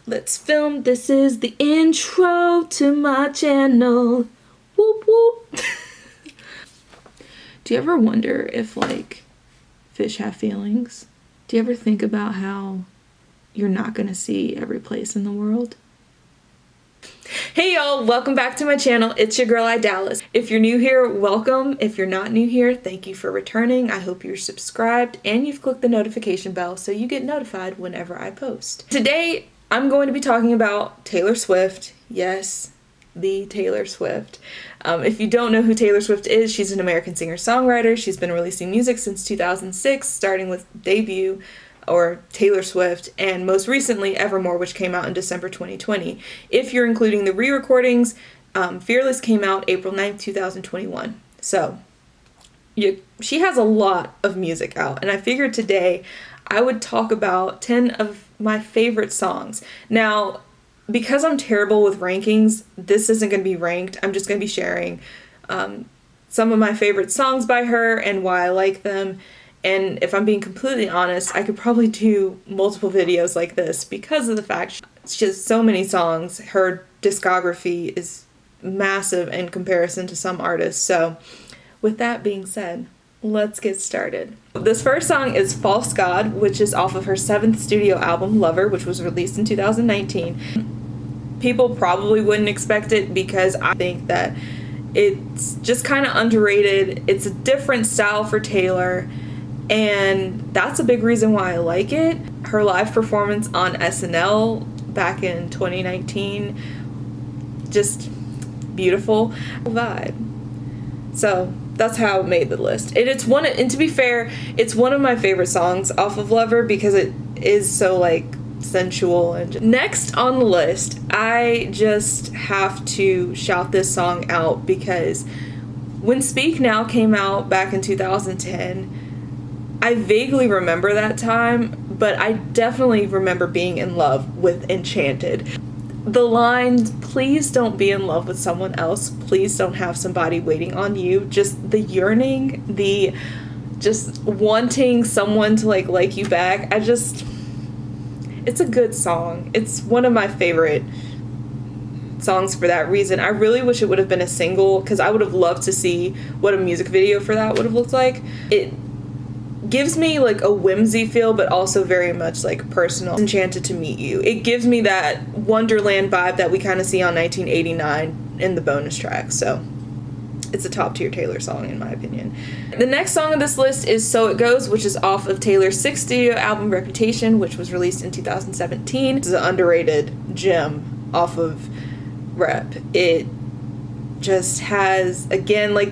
Let's film. This is the intro to my channel. Whoop whoop. Do you ever wonder if like fish have feelings? Do you ever think about how you're not gonna see every place in the world? Hey y'all, welcome back to my channel. It's your girl Dallas. If you're new here, welcome. If you're not new here, thank you for returning. I hope you're subscribed and you've clicked the notification bell so you get notified whenever I post. Today, I'm going to be talking about Taylor Swift. Yes, the Taylor Swift. If you don't know who Taylor Swift is, she's an American singer-songwriter. She's been releasing music since 2006, starting with Debut, or Taylor Swift, and most recently Evermore, which came out in December 2020. If you're including the re-recordings, Fearless came out April 9th, 2021. So she has a lot of music out, and I figured today I would talk about 10 of my favorite songs. Now, because I'm terrible with rankings, this isn't going to be ranked. I'm just going to be sharing some of my favorite songs by her and why I like them. And if I'm being completely honest, I could probably do multiple videos like this because of the fact she has so many songs. Her discography is massive in comparison to some artists. So with that being said, let's get started. This first song is False God, which is off of her 7th studio album, Lover, which was released in 2019. People probably wouldn't expect it because I think that it's just kind of underrated. It's a different style for Taylor, and that's a big reason why I like it. Her live performance on SNL back in 2019, just beautiful vibe. So that's how it made the list. And to be fair, it's one of my favorite songs off of Lover because it is so like sensual. And next on the list, I just have to shout this song out because when Speak Now came out back in 2010, I vaguely remember that time, but I definitely remember being in love with Enchanted. The lines, please don't be in love with someone else, please don't have somebody waiting on you, just the yearning, the just wanting someone to like you back. It's a good song. It's one of my favorite songs for that reason. I really wish it would have been a single because I would have loved to see what a music video for that would have looked like. It gives me like a whimsy feel, but also very much like personal. Enchanted to Meet You. It gives me that Wonderland vibe that we kind of see on 1989 in the bonus track. So it's a top tier Taylor song in my opinion. The next song on this list is So It Goes, which is off of Taylor's 6th studio album Reputation, which was released in 2017. It's an underrated gem off of Rep. It just has, again, like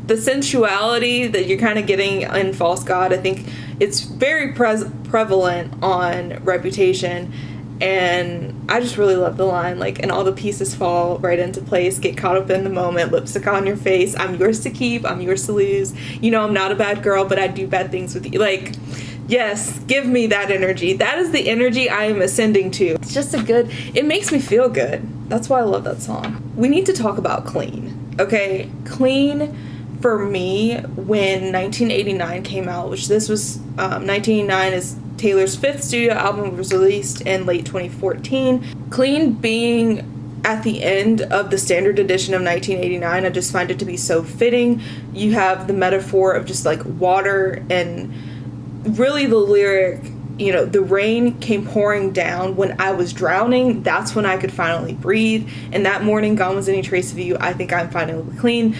the sensuality that you're kind of getting in False God. I think it's very prevalent on Reputation, and I just really love the line, like, and all the pieces fall right into place, get caught up in the moment, lipstick on your face, I'm yours to keep, I'm yours to lose, you know, I'm not a bad girl, but I do bad things with you. Like, yes, give me that energy. That is the energy I am ascending to. It's just it makes me feel good. That's why I love that song. We need to talk about Clean, okay? Clean, for me, when 1989 came out, which this was 1989 is Taylor's 5th studio album, was released in late 2014. Clean being at the end of the standard edition of 1989, I just find it to be so fitting. You have the metaphor of just like water, and really the lyric, you know, the rain came pouring down when I was drowning, that's when I could finally breathe, and that morning gone was any trace of you, I think I'm finally clean.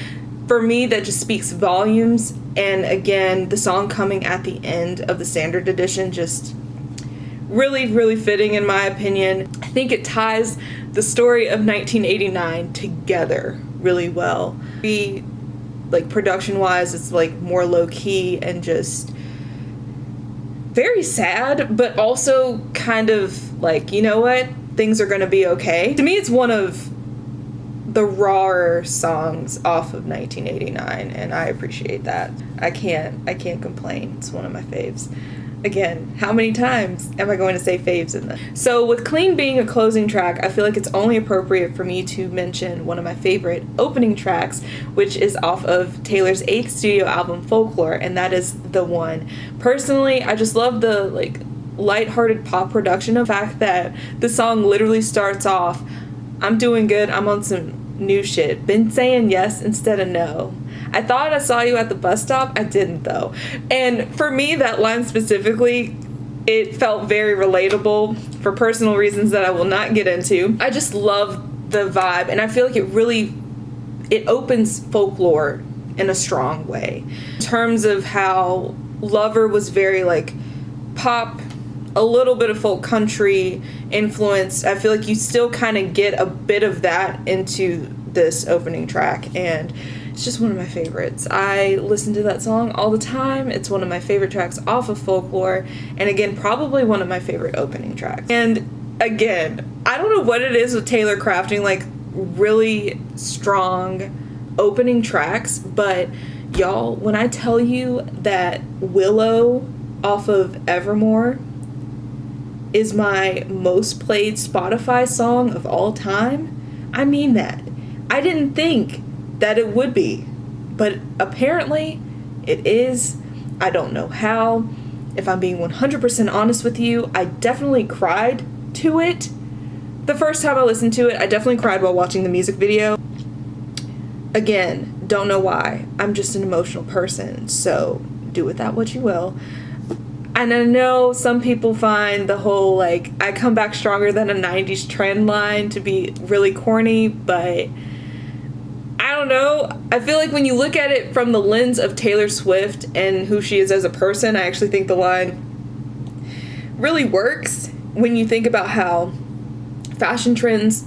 For me, that just speaks volumes. And again, the song coming at the end of the standard edition, just really, really fitting in my opinion. I think it ties the story of 1989 together really well. Like production wise, it's like more low key and just very sad, but also kind of like, you know what, things are gonna be okay. To me, it's one of the rawer songs off of 1989, and I appreciate that. I can't complain. It's one of my faves. Again, how many times am I going to say faves in this? So with Clean being a closing track, I feel like it's only appropriate for me to mention one of my favorite opening tracks, which is off of Taylor's 8th studio album Folklore, and that is The One. Personally, I just love the like lighthearted pop production. The fact that the song literally starts off, I'm doing good, I'm on some new shit, been saying yes instead of no. I thought I saw you at the bus stop, I didn't though. And for me, that line specifically, it felt very relatable for personal reasons that I will not get into. I just love the vibe, and I feel like it opens folklore in a strong way. In terms of how Lover was very like pop, a little bit of folk country influence, I feel like you still kind of get a bit of that into this opening track, and it's just one of my favorites. I listen to that song all the time. It's one of my favorite tracks off of Folklore, and again, probably one of my favorite opening tracks. And again, I don't know what it is with Taylor crafting like really strong opening tracks, but y'all, when I tell you that Willow off of Evermore is my most played Spotify song of all time, I mean that. I didn't think that it would be, but apparently it is. I don't know how. If I'm being 100% honest with you, I definitely cried to it. The first time I listened to it, I definitely cried while watching the music video. Again, don't know why. I'm just an emotional person, so do with that what you will. And I know some people find the whole, like, I come back stronger than a 90s trend line to be really corny, but I don't know. I feel like when you look at it from the lens of Taylor Swift and who she is as a person, I actually think the line really works when you think about how fashion trends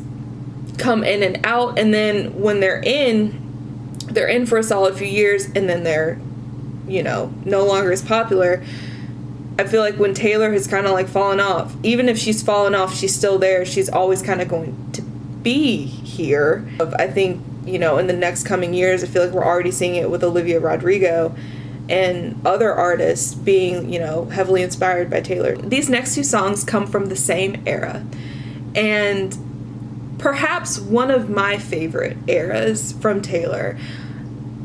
come in and out, and then when they're in for a solid few years, and then they're, you know, no longer as popular. I feel like when Taylor has kind of like fallen off, even if she's fallen off, she's still there. She's always kind of going to be here. I think, you know, in the next coming years, I feel like we're already seeing it with Olivia Rodrigo and other artists being, you know, heavily inspired by Taylor. These next two songs come from the same era, and perhaps one of my favorite eras from Taylor,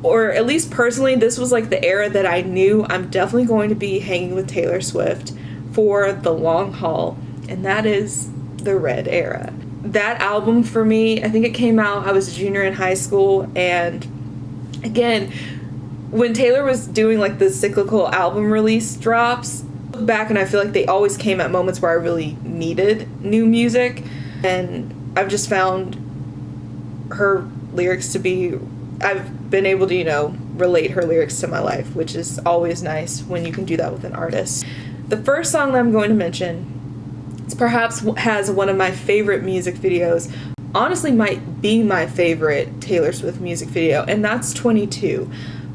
or at least personally, this was like the era that I knew I'm definitely going to be hanging with Taylor Swift for the long haul, and that is the Red era. That album for me, I think it came out, I was a junior in high school, and again, when Taylor was doing like the cyclical album release drops, I look back and I feel like they always came at moments where I really needed new music, and I've just found her lyrics to be, I've been able to, you know, relate her lyrics to my life, which is always nice when you can do that with an artist. The first song that I'm going to mention, it's perhaps has one of my favorite music videos, honestly might be my favorite Taylor Swift music video, and that's 22.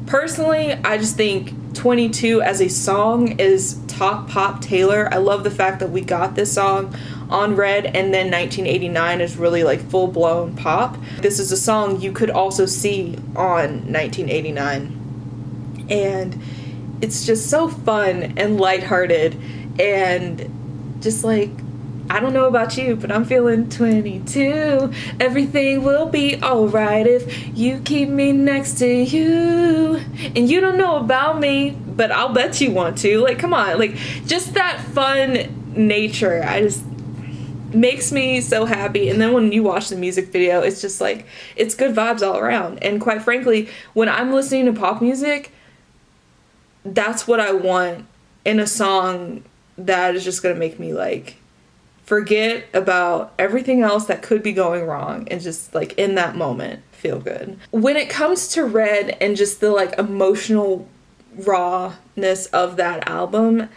Personally, I just think 22 as a song is top pop Taylor. I love the fact that we got this song on Red, and then 1989 is really like full-blown pop. This is a song you could also see on 1989, and it's just so fun and lighthearted, and just like, I don't know about you, but I'm feeling 22. Everything will be alright if you keep me next to you. And you don't know about me, but I'll bet you want to. Like, come on. Like, just that fun nature, I just makes me so happy. And then when you watch the music video, it's just like, it's good vibes all around. And quite frankly, when I'm listening to pop music, that's what I want in a song that is just gonna make me like forget about everything else that could be going wrong and just like in that moment feel good. When it comes to Red and just the like emotional rawness of that album,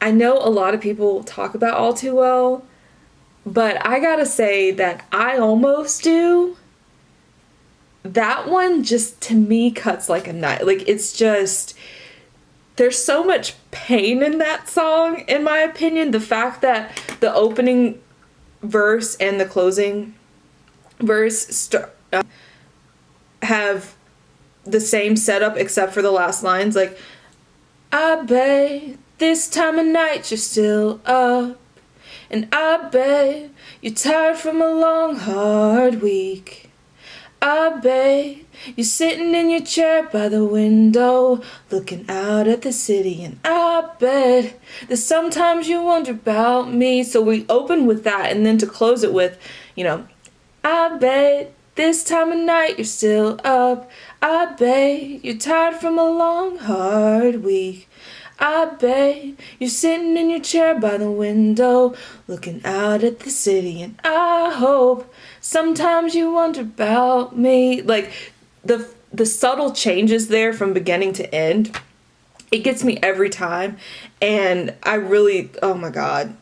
I know a lot of people talk about All Too Well, but I gotta say that I almost do. That one just to me cuts like a knife. Like, it's just, there's so much pain in that song, in my opinion. The fact that the opening verse and the closing verse have the same setup except for the last lines. Like, I bet this time of night you're still up, and I bet you're tired from a long, hard week. I bet you're sitting in your chair by the window, looking out at the city, and I bet that sometimes you wonder about me. So we open with that, and then to close it with, I bet this time of night you're still up. I bet you're tired from a long, hard week. I bet you're sitting in your chair by the window, looking out at the city, and I hope sometimes you wonder about me. Like, the subtle changes there from beginning to end, it gets me every time. And I really, oh my God,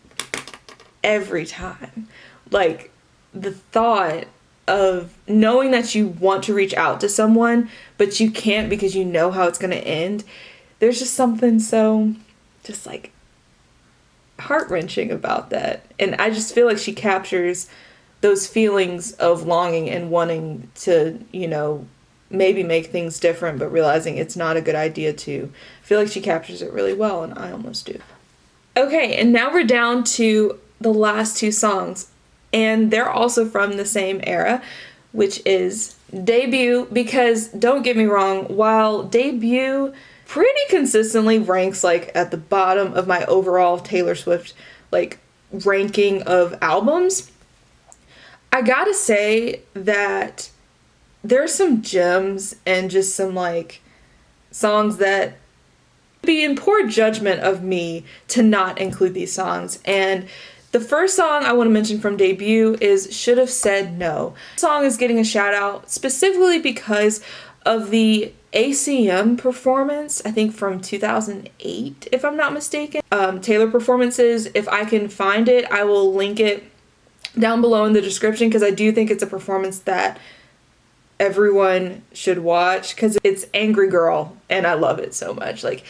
every time. Like, the thought of knowing that you want to reach out to someone, but you can't because you know how it's going to end. There's just something so just like heart-wrenching about that. And I just feel like she captures those feelings of longing and wanting to, maybe make things different, but realizing it's not a good idea to. I feel like she captures it really well, and I almost do. Okay, and now we're down to the last two songs, and they're also from the same era, which is Debut, because don't get me wrong, while Debut pretty consistently ranks like at the bottom of my overall Taylor Swift like ranking of albums, I gotta say that there's some gems and just some like songs that would be in poor judgment of me to not include these songs. And the first song I want to mention from Debut is Should Have Said No. The song is getting a shout out specifically because of the ACM performance, I think from 2008, if I'm not mistaken. Taylor performances, if I can find it, I will link it down below in the description, because I do think it's a performance that everyone should watch, because it's Angry Girl, and I love it so much. Like,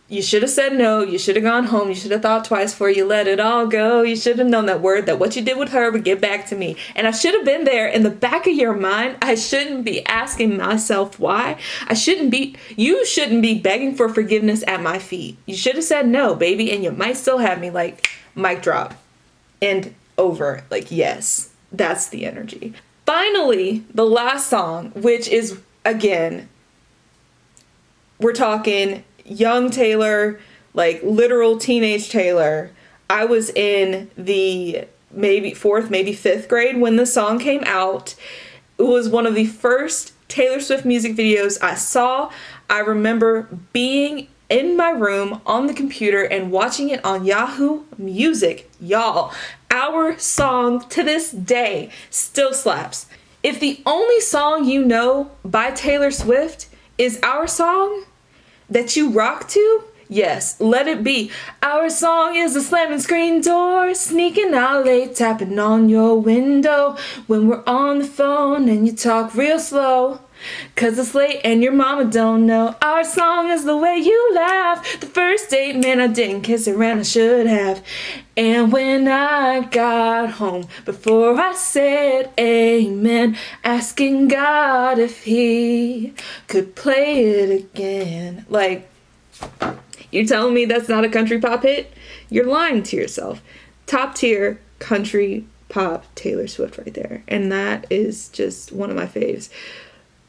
you should have said no, you should have gone home, you should have thought twice before you let it all go, you should have known that word, that what you did with her would get back to me. And I should have been there in the back of your mind. I shouldn't be asking myself why. You shouldn't be begging for forgiveness at my feet. You should have said no, baby, and you might still have me. Like, mic drop. And over. Like, yes, that's the energy. Finally, the last song, which is, again, we're talking young Taylor, like literal teenage Taylor. I was in the maybe 4th, maybe 5th grade when the song came out. It was one of the first Taylor Swift music videos I saw. I remember being in my room on the computer and watching it on Yahoo Music. Y'all, our song to this day still slaps. If the only song you know by Taylor Swift is our song that you rock to, yes, let it be. Our song is a slamming screen door, sneaking out late, tapping on your window when we're on the phone and you talk real slow, 'cause it's late and your mama don't know. Our song is the way you laugh. The first date, man, I didn't kiss her and I should have. And when I got home, before I said amen, asking God if he could play it again. Like, you telling me that's not a country pop hit? You're lying to yourself. Top tier country pop Taylor Swift right there. And that is just one of my faves.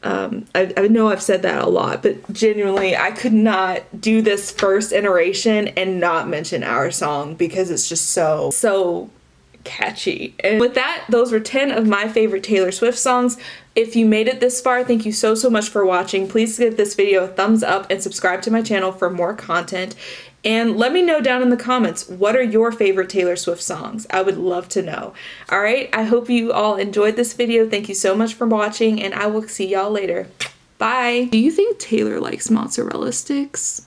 I know I've said that a lot, but genuinely, I could not do this first iteration and not mention our song, because it's just so catchy. And with that, those were 10 of my favorite Taylor Swift songs. If you made it this far, thank you so much for watching. Please give this video a thumbs up and subscribe to my channel for more content. And let me know down in the comments, what are your favorite Taylor Swift songs? I would love to know. All right, I hope you all enjoyed this video. Thank you so much for watching, and I will see y'all later. Bye. Do you think Taylor likes mozzarella sticks?